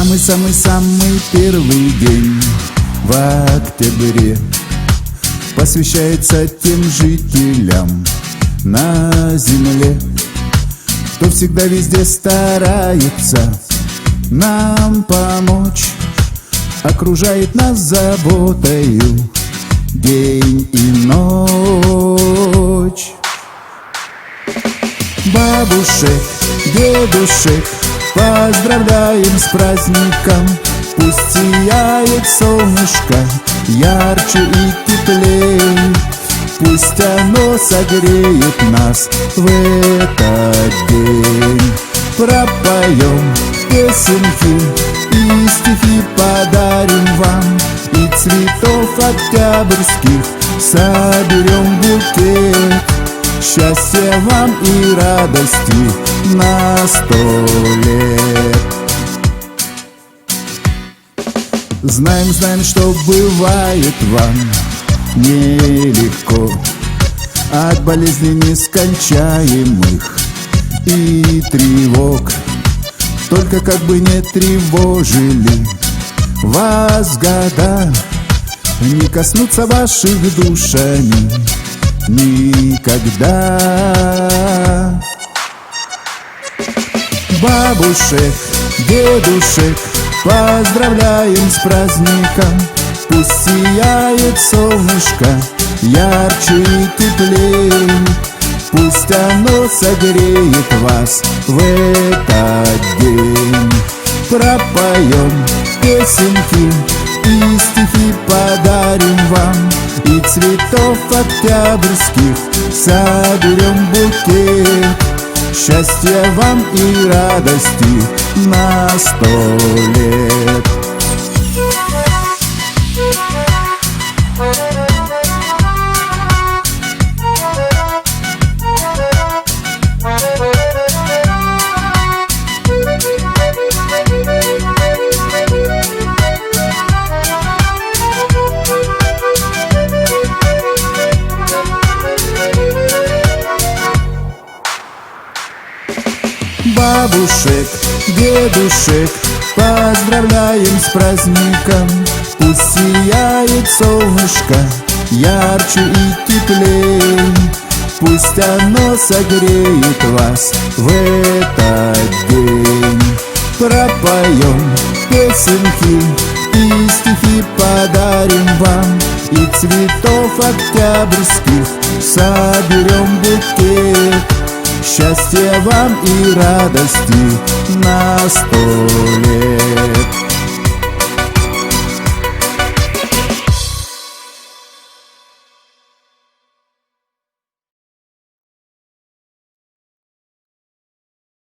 Самый-самый-самый первый день в октябре посвящается тем жителям на земле, кто всегда везде старается нам помочь, окружает нас заботою день и ночь. Бабушек, дедушек поздравляем с праздником, пусть сияет солнышко ярче и теплей, пусть оно согреет нас в этот день. Пропоем песенки и стихи подарим вам, и цветов октябрьских соберем букет. Счастья вам и радости на 100 лет. Знаем, что бывает вам нелегко от болезней нескончаемых и тревог. Только как бы не тревожили вас года, не коснутся ваших душ они никогда. Бабушек, дедушек поздравляем с праздником, пусть сияет солнышко ярче и теплей, пусть оно согреет вас в этот день. Пропоем песенки и стихи подарим вам, и цветов октябрьских соберем букет. Счастья вам и радости на 100 лет. Бабушек, дедушек поздравляем с праздником, пусть сияет солнышко ярче и теплей, пусть оно согреет вас в этот день. Пропоем песенки и стихи подарим вам, и цветов октябрьских соберем букет. Счастья вам и радости на 100